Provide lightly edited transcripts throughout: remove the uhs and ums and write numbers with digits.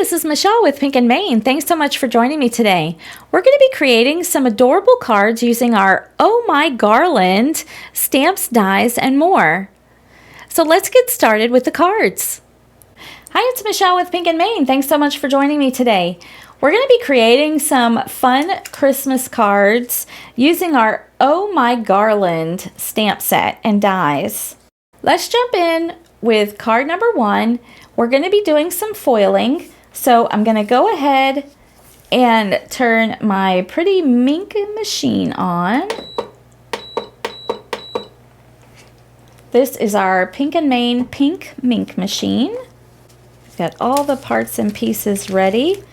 this is Michelle with Pink and Maine. Thanks so much for joining me today. We're going to be creating some adorable cards using our Oh My Garland stamps, dies, and more. So let's get started with the cards. Hi, it's Michelle with Pink and Maine. Thanks so much for joining me today. We're going to be creating some fun Christmas cards using our Oh My Garland stamp set and dies. Let's jump in with card number 1. We're going to be doing some foiling, so I'm going to go ahead and turn my pretty mink machine on. This is our Pink and Maine pink mink machine. Got all the parts and pieces ready.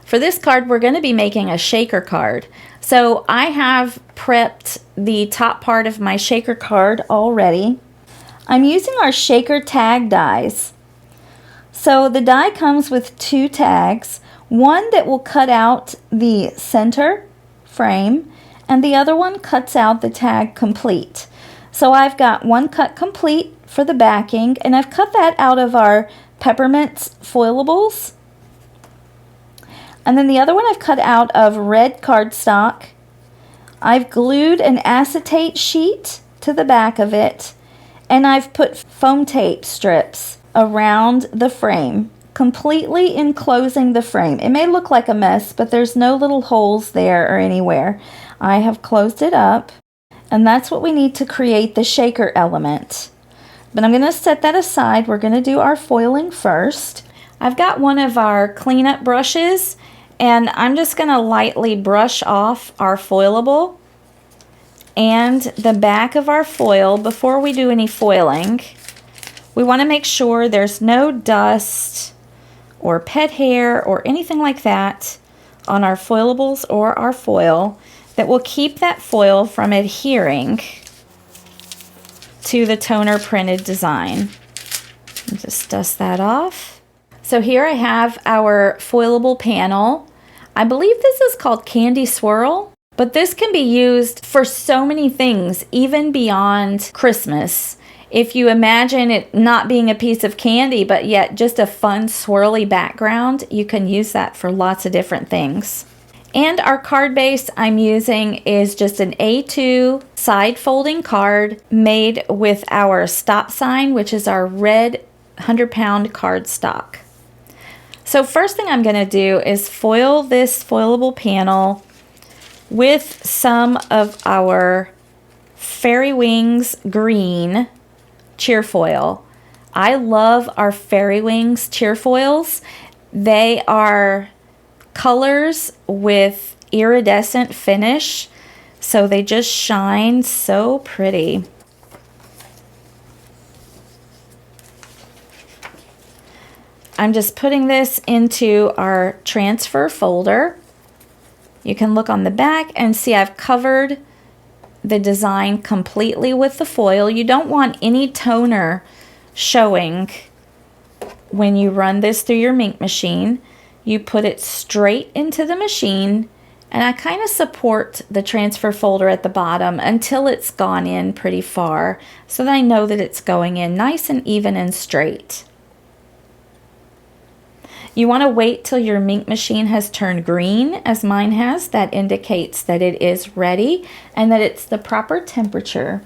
For this card, we're going to be making a shaker card. So I have prepped the top part of my shaker card already. I'm using our shaker tag dies. So the die comes with 2 tags, one that will cut out the center frame and the other one cuts out the tag complete. So I've got one cut complete for the backing, and I've cut that out of our Peppermints foilables. And then the other one I've cut out of red cardstock. I've glued an acetate sheet to the back of it, and I've put foam tape strips around the frame, completely enclosing the frame. It may look like a mess, but there's no little holes there or anywhere. I have closed it up, and that's what we need to create the shaker element. But I'm going to set that aside. We're going to do our foiling first. I've got one of our cleanup brushes, and I'm just going to lightly brush off our foilable and the back of our foil before we do any foiling. We want to make sure there's no dust or pet hair or anything like that on our foilables or our foil that will keep that foil from adhering to the toner printed design. Just dust that off. So here I have our foilable panel. I believe this is called Candy Swirl, but this can be used for so many things, even beyond Christmas. If you imagine it not being a piece of candy, but yet just a fun swirly background, you can use that for lots of different things. And our card base I'm using is just an A2 side folding card made with our stop sign, which is our red 100-pound cardstock. So first thing I'm going to do is foil this foilable panel with some of our Fairy Wings green cheerfoil. I love our Fairy Wings cheerfoils. They are colors with iridescent finish, so they just shine so pretty. I'm just putting this into our transfer folder. You can look on the back and see I've covered the design completely with the foil. You don't want any toner showing when you run this through your mink machine. You put it straight into the machine, and I kind of support the transfer folder at the bottom until it's gone in pretty far so that I know that it's going in nice and even and straight. You want to wait till your mink machine has turned green, as mine has. That indicates that it is ready and that it's the proper temperature.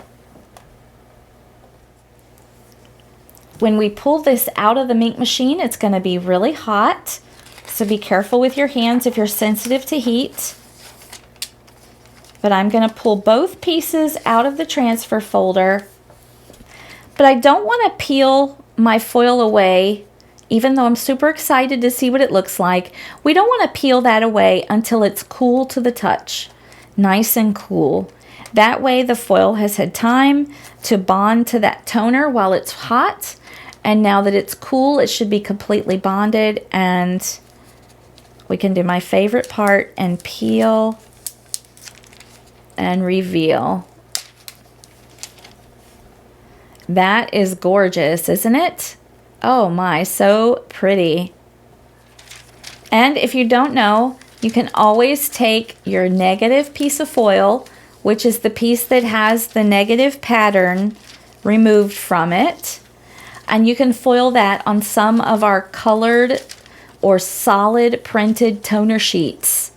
When we pull this out of the mink machine, it's going to be really hot. So be careful with your hands if you're sensitive to heat. But I'm going to pull both pieces out of the transfer folder. But I don't want to peel my foil away. Even though I'm super excited to see what it looks like, we don't want to peel that away until it's cool to the touch. Nice and cool. That way the foil has had time to bond to that toner while it's hot. And now that it's cool, it should be completely bonded, and we can do my favorite part and peel and reveal. That is gorgeous, isn't it? Oh my, so pretty. And if you don't know, you can always take your negative piece of foil, which is the piece that has the negative pattern removed from it, and you can foil that on some of our colored or solid printed toner sheets.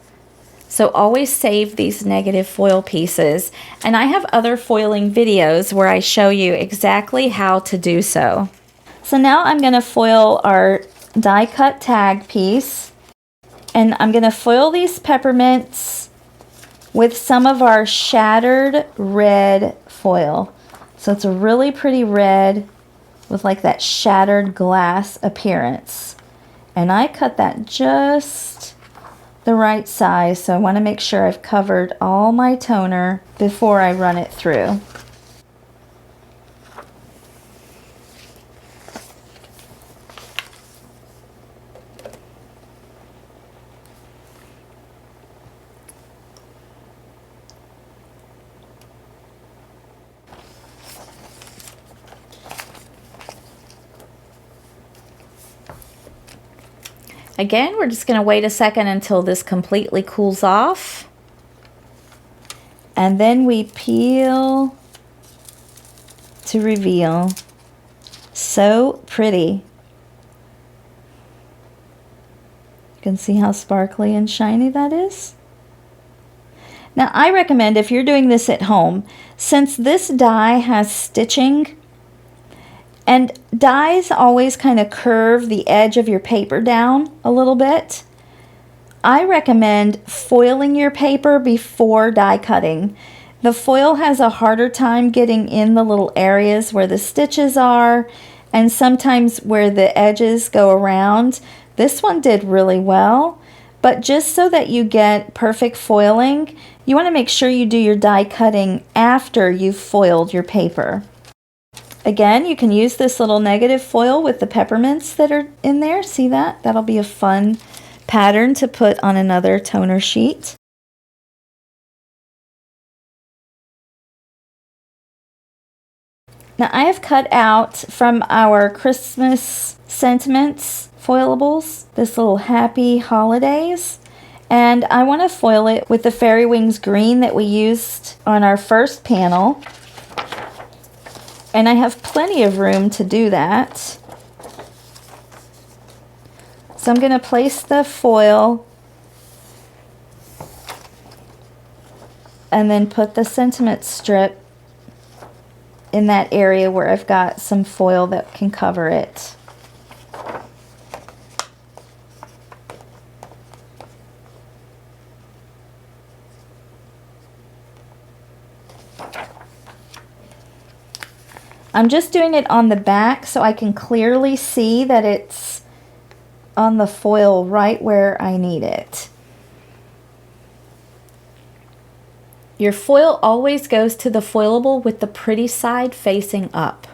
So always save these negative foil pieces. And I have other foiling videos where I show you exactly how to do so. So now I'm going to foil our die cut tag piece. And I'm going to foil these peppermints with some of our shattered red foil. So it's a really pretty red with like that shattered glass appearance. And I cut that just the right size, so I want to make sure I've covered all my toner before I run it through. Again, we're just going to wait a second until this completely cools off. And then we peel to reveal. So pretty. You can see how sparkly and shiny that is. Now, I recommend if you're doing this at home, since this die has stitching, and dies always kind of curve the edge of your paper down a little bit, I recommend foiling your paper before die cutting. The foil has a harder time getting in the little areas where the stitches are, and sometimes where the edges go around. This one did really well, but just so that you get perfect foiling, you want to make sure you do your die cutting after you've foiled your paper. Again, you can use this little negative foil with the peppermints that are in there. See that? That'll be a fun pattern to put on another toner sheet. Now I have cut out from our Christmas sentiments foilables this little happy holidays, and I want to foil it with the fairy wings green that we used on our first panel. And I have plenty of room to do that. So I'm going to place the foil and then put the sentiment strip in that area where I've got some foil that can cover it. I'm just doing it on the back so I can clearly see that it's on the foil right where I need it. Your foil always goes to the foilable with the pretty side facing up.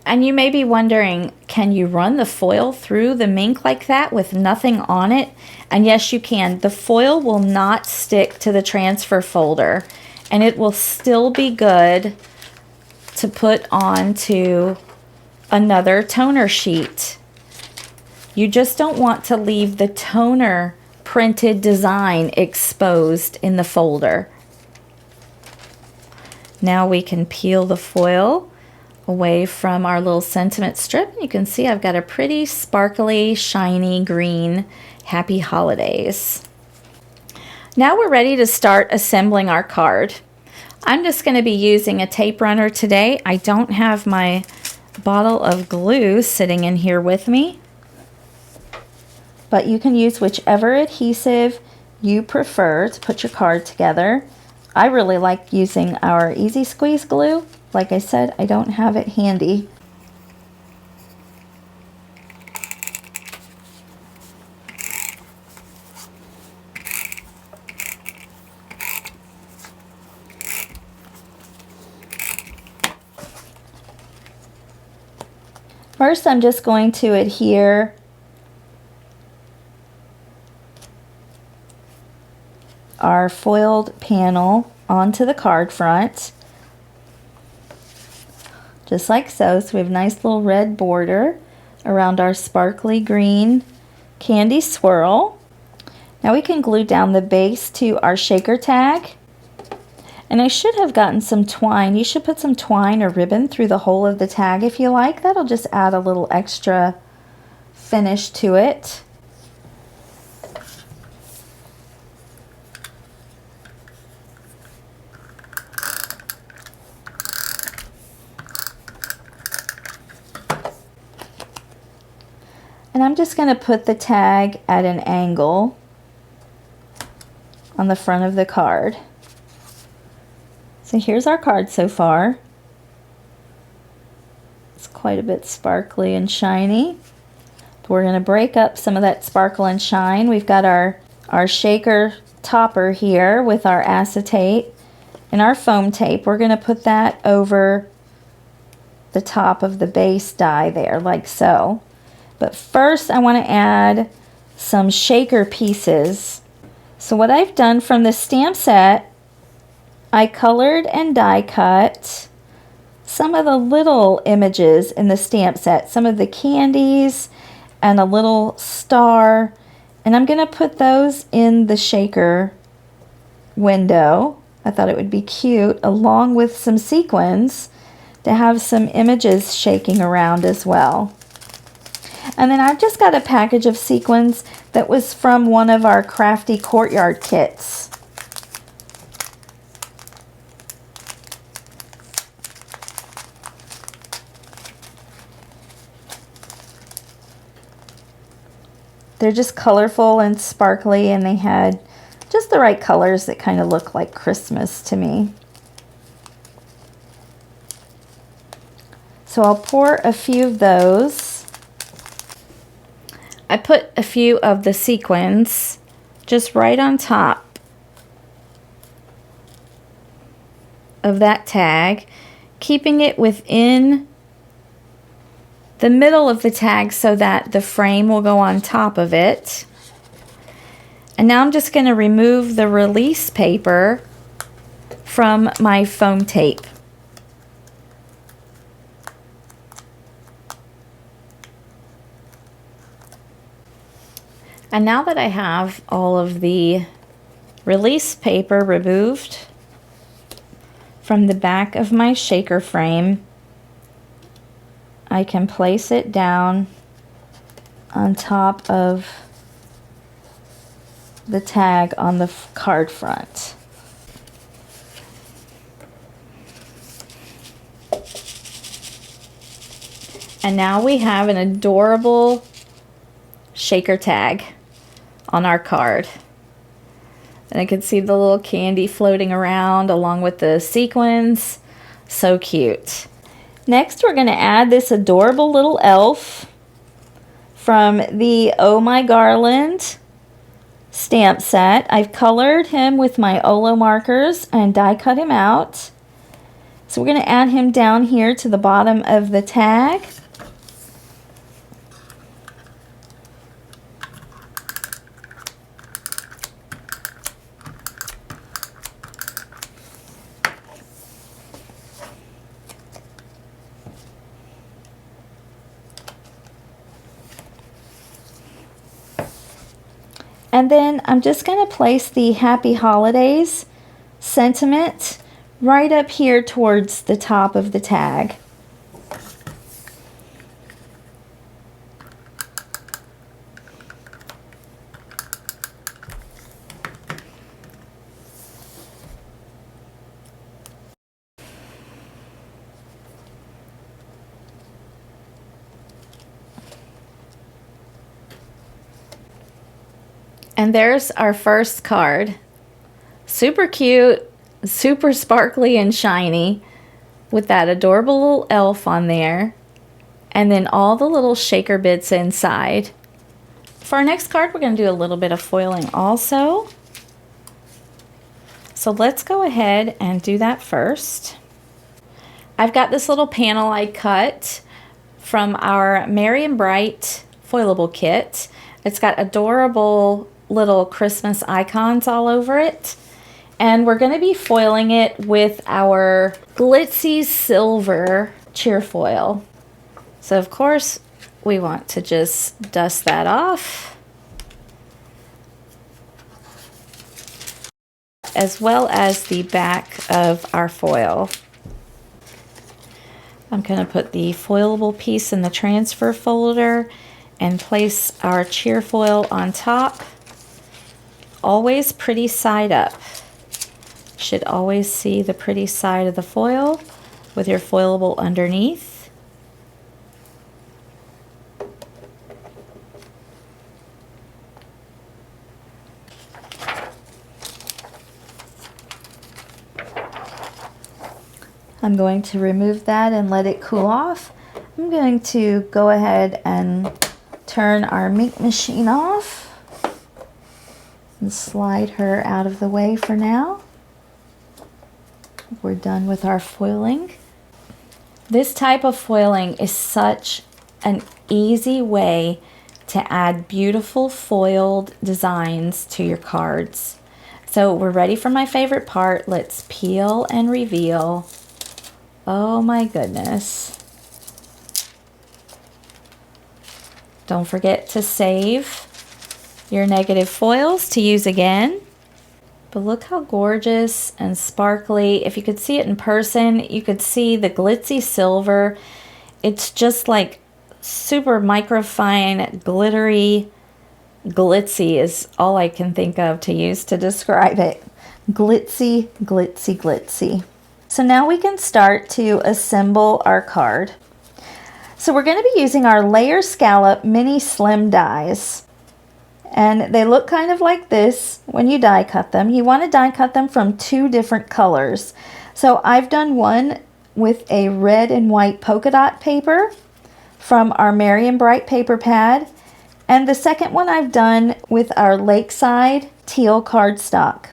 And you may be wondering, can you run the foil through the Minc like that with nothing on it? And yes, you can. The foil will not stick to the transfer folder, and it will still be good to put onto another toner sheet. You just don't want to leave the toner printed design exposed in the folder. Now we can peel the foil away from our little sentiment strip. You can see I've got a pretty sparkly, shiny green Happy Holidays. Now we're ready to start assembling our card. I'm just going to be using a tape runner today. I don't have my bottle of glue sitting in here with me, but you can use whichever adhesive you prefer to put your card together. I really like using our Easy Squeeze glue. Like I said, I don't have it handy. First, I'm just going to adhere our foiled panel onto the card front, just like so. So we have a nice little red border around our sparkly green candy swirl. Now we can glue down the base to our shaker tag. And I should have gotten some twine. You should put some twine or ribbon through the whole of the tag if you like. That'll just add a little extra finish to it. And I'm just going to put the tag at an angle on the front of the card. So here's our card so far. It's quite a bit sparkly and shiny. But we're going to break up some of that sparkle and shine. We've got our shaker topper here with our acetate and our foam tape. We're going to put that over the top of the base die there, like so. But first I want to add some shaker pieces. So what I've done from the stamp set, I colored and die cut some of the little images in the stamp set, some of the candies and a little star, and I'm going to put those in the shaker window. I thought it would be cute, along with some sequins to have some images shaking around as well. And then I've just got a package of sequins that was from one of our Crafty Courtyard kits. They're just colorful and sparkly, and they had just the right colors that kind of look like Christmas to me. So I'll pour a few of those. I put a few of the sequins just right on top of that tag, keeping it within the middle of the tag so that the frame will go on top of it. And now I'm just going to remove the release paper from my foam tape. And now that I have all of the release paper removed from the back of my shaker frame, I can place it down on top of the tag on the card front. And now we have an adorable shaker tag on our card. And I can see the little candy floating around along with the sequins. So cute. Next, we're going to add this adorable little elf from the Oh My Garland stamp set. I've colored him with my Olo markers and die cut him out. So we're going to add him down here to the bottom of the tag. And then I'm just going to place the Happy Holidays sentiment right up here towards the top of the tag. And there's our first card. Super cute, super sparkly and shiny, with that adorable little elf on there, and then all the little shaker bits inside. For our next card, we're going to do a little bit of foiling also. So let's go ahead and do that first. I've got this little panel I cut from our Merry and Bright foilable kit. It's got adorable little Christmas icons all over it. And we're going to be foiling it with our glitzy silver cheer foil. So of course we want to just dust that off. as well as the back of our foil. I'm going to put the foilable piece in the transfer folder and place our cheer foil on top. Always pretty side up. Should always see the pretty side of the foil with your foilable underneath. I'm going to remove that and let it cool off. I'm going to go ahead and turn our mink machine off and slide her out of the way for now. We're done with our foiling. This type of foiling is such an easy way to add beautiful foiled designs to your cards. So we're ready for my favorite part. Let's peel and reveal. Oh my goodness. Don't forget to save your negative foils to use again. But look how gorgeous and sparkly. If you could see it in person, you could see the glitzy silver. It's just like super microfine, glittery. Glitzy is all I can think of to use to describe it. Glitzy, glitzy, glitzy. So now we can start to assemble our card. So we're going to be using our layer scallop mini slim dies. And they look kind of like this when you die cut them. You want to die cut them from 2 different colors. So I've done one with a red and white polka dot paper from our Merry and Bright paper pad. And the second one I've done with our Lakeside teal cardstock.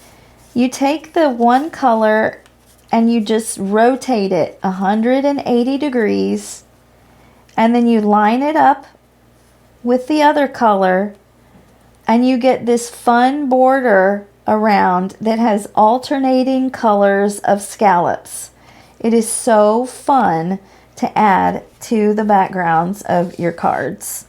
You take the one color and you just rotate it 180 degrees, and then you line it up with the other color, and you get this fun border around that has alternating colors of scallops. It is so fun to add to the backgrounds of your cards.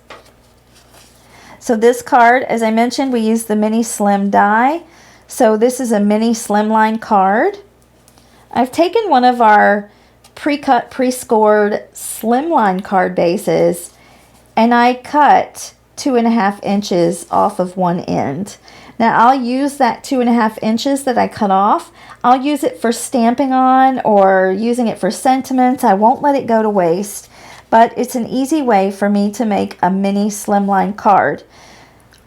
So this card, as I mentioned, we use the mini slim die. So this is a mini slimline card. I've taken one of our pre-cut, pre-scored slimline card bases, and I cut 2.5 inches off of one end. Now I'll use that 2.5 inches that I cut off. I'll use it for stamping on or using it for sentiments. I won't let it go to waste, but it's an easy way for me to make a mini slimline card.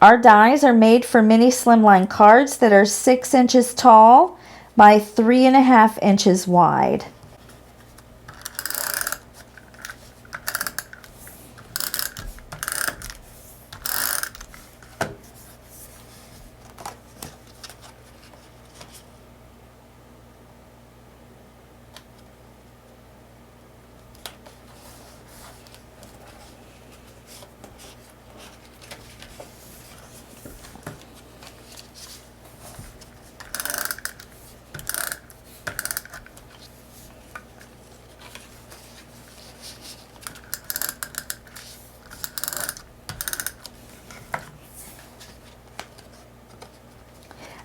Our dies are made for mini slimline cards that are 6 inches tall by 3.5 inches wide.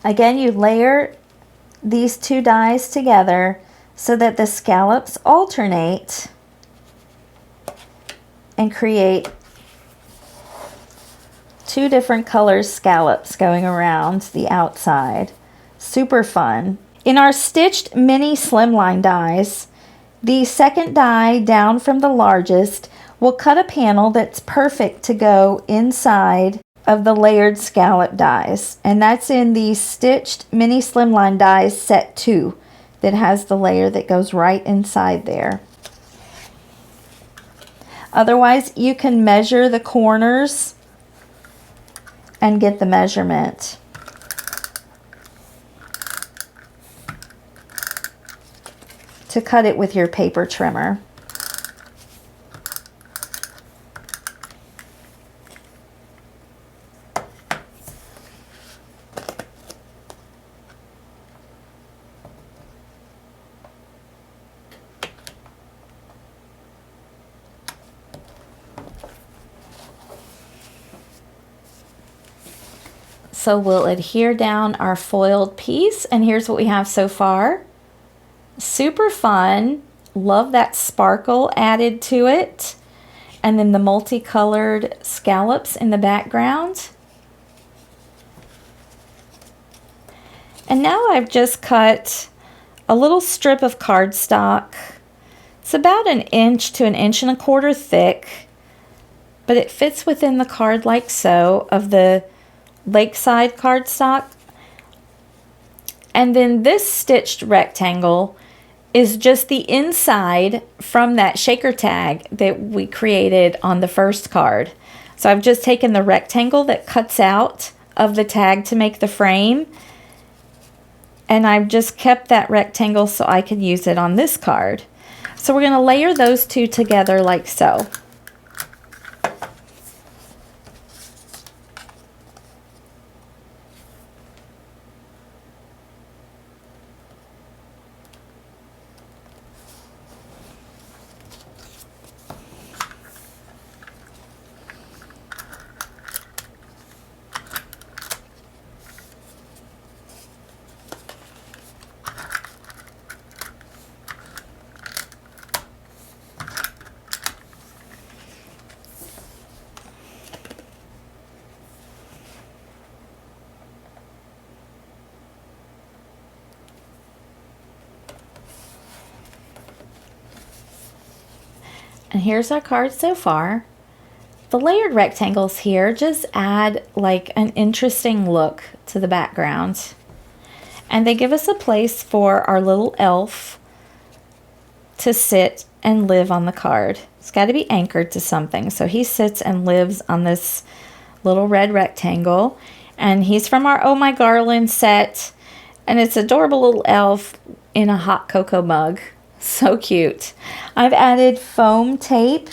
Again, you layer these 2 dies together so that the scallops alternate and create 2 different colors scallops going around the outside. Super fun. In our stitched mini slimline dies, the second die down from the largest will cut a panel that's perfect to go inside of the layered scallop dies, and that's in the stitched mini slimline dies set 2 that has the layer that goes right inside there. Otherwise, you can measure the corners and get the measurement. To cut it with your paper trimmer. So we'll adhere down our foiled piece, and here's what we have so far. Super fun. Love that sparkle added to it. And then the multicolored scallops in the background. And now I've just cut a little strip of cardstock. It's about 1 to 1.25 inches thick, but it fits within the card like so of the Lakeside cardstock. And then this stitched rectangle is just the inside from that shaker tag that we created on the first card. So I've just taken the rectangle that cuts out of the tag to make the frame, and I've just kept that rectangle so I could use it on this card. So we're going to layer those two together like so. And here's our card so far. The layered rectangles here just add like an interesting look to the background. And they give us a place for our little elf to sit and live on the card. It's got to be anchored to something. So he sits and lives on this little red rectangle. And he's from our Oh My Garland set. And it's adorable little elf in a hot cocoa mug. So cute. I've added foam tape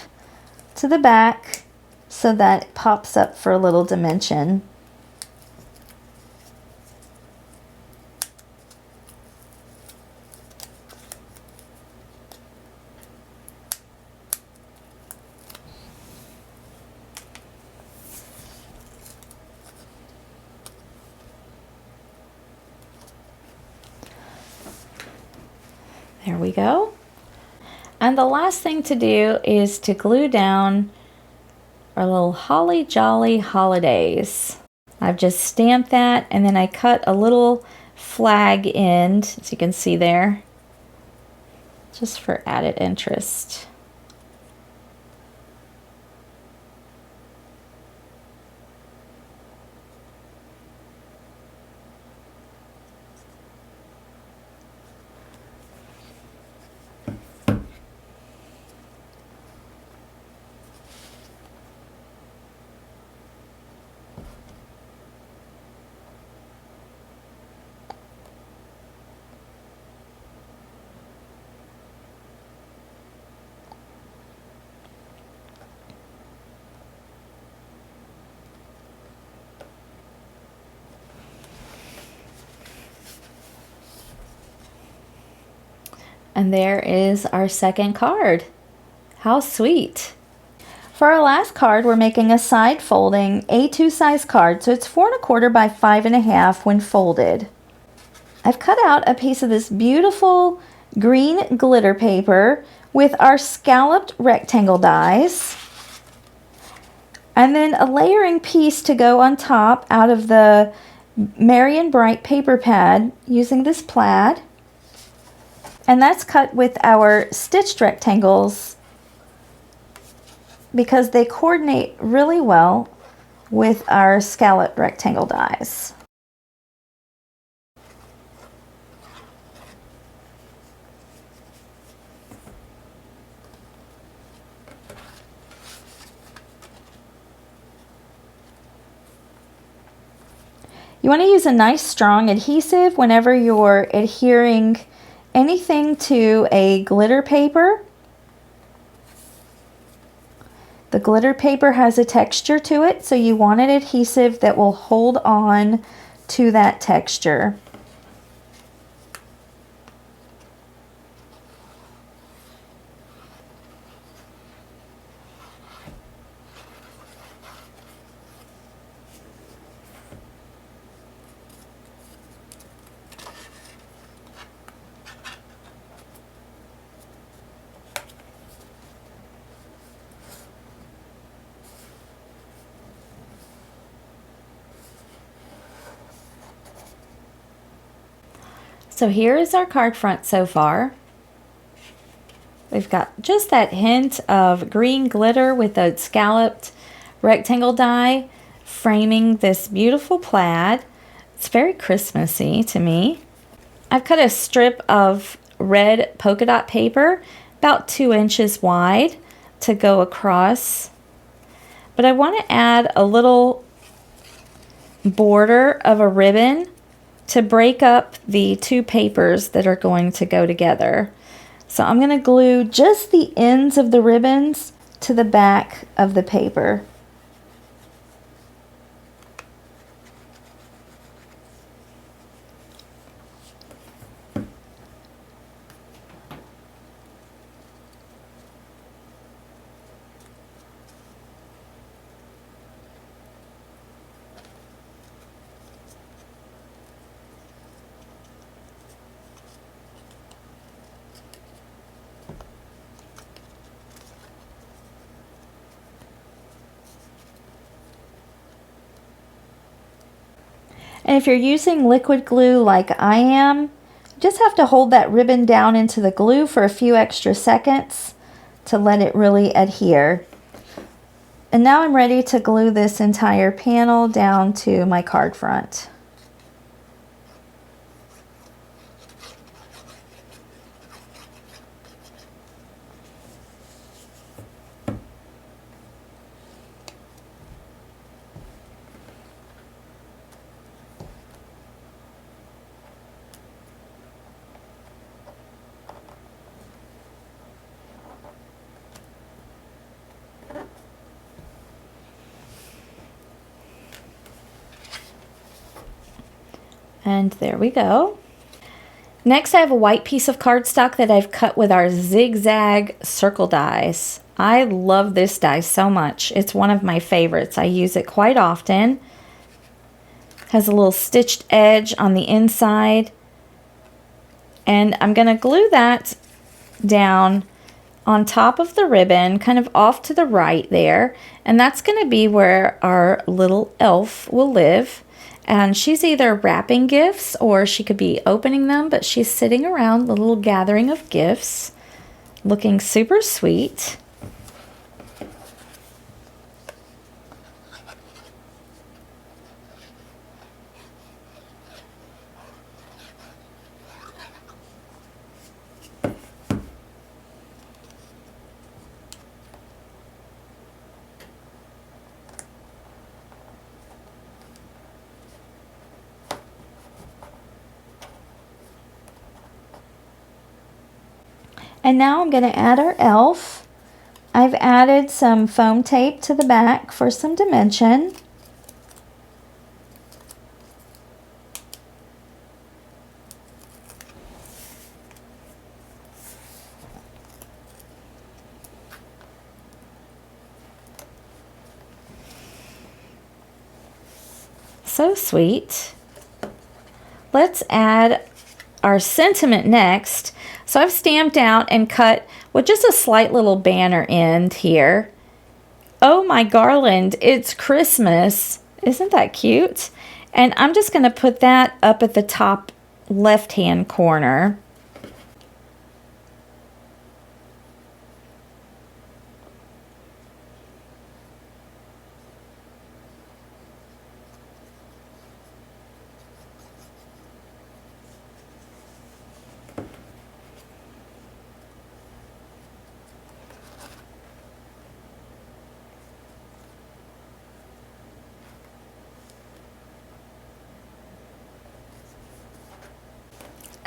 to the back so that it pops up for a little dimension. There we go. And the last thing to do is to glue down our little Holly Jolly Holidays. I've just stamped that, and then I cut a little flag end, as you can see there, just for added interest. And there is our second card. How sweet. For our last card, we're making a side folding A2 size card. So it's 4¼ by 5½ when folded. I've cut out a piece of this beautiful green glitter paper with our scalloped rectangle dies. And then a layering piece to go on top out of the Merry & Bright paper pad using this plaid. And that's cut with our stitched rectangles because they coordinate really well with our scalloped rectangle dies. You want to use a nice strong adhesive whenever you're adhering anything to a glitter paper. The glitter paper has a texture to it, so you want an adhesive that will hold on to that texture. So here is our card front so far. We've got just that hint of green glitter with a scalloped rectangle die framing this beautiful plaid. It's very Christmassy to me. I've cut a strip of red polka dot paper about 2 inches wide to go across. But I want to add a little border of a ribbon to break up the two papers that are going to go together. So I'm going to glue just the ends of the ribbons to the back of the paper. And if you're using liquid glue like I am, you just have to hold that ribbon down into the glue for a few extra seconds to let it really adhere. And now I'm ready to glue this entire panel down to my card front. And there we go. Next, I have a white piece of cardstock that I've cut with our zigzag circle dies. I love this die so much. It's one of my favorites. I use it quite often. Has a little stitched edge on the inside. And I'm going to glue that down on top of the ribbon, kind of off to the right there. And that's going to be where our little elf will live. And she's either wrapping gifts or she could be opening them, but she's sitting around the little gathering of gifts, looking super sweet. And now I'm going to add our elf. I've added some foam tape to the back for some dimension. So sweet. Let's add our sentiment next. So I've stamped out and cut with just a slight little banner end here. Oh, my garland, it's Christmas. Isn't that cute? And I'm just going to put that up at the top left-hand corner.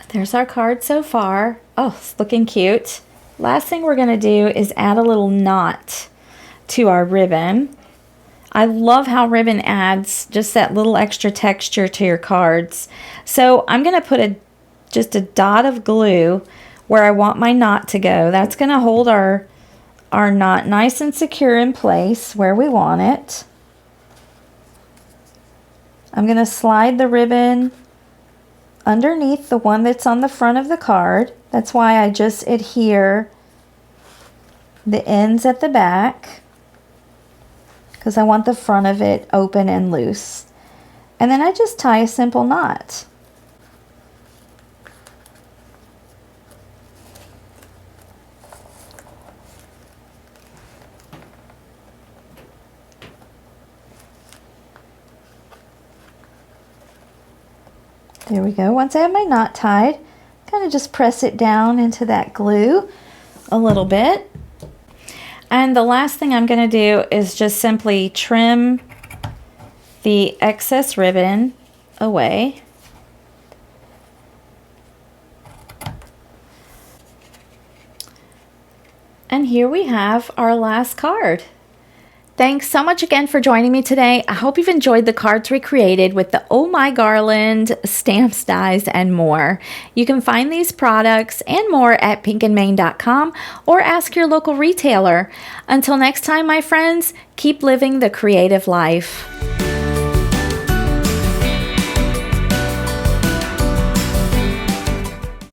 There's our card so far. Oh, it's looking cute. Last thing we're going to do is add a little knot to our ribbon. I love how ribbon adds just that little extra texture to your cards. So I'm going to put just a dot of glue where I want my knot to go. That's going to hold our knot nice and secure in place where we want it. I'm going to slide the ribbon underneath the one that's on the front of the card. That's why I just adhere the ends at the back, because I want the front of it open and loose. And then I just tie a simple knot. There we go. Once I have my knot tied, kind of just press it down into that glue a little bit. And the last thing I'm going to do is just simply trim the excess ribbon away. And here we have our last card. Thanks so much again for joining me today. I hope you've enjoyed the cards we created with the Oh My Garland, stamps, dies, and more. You can find these products and more at pinkandmain.com or ask your local retailer. Until next time, my friends, keep living the creative life.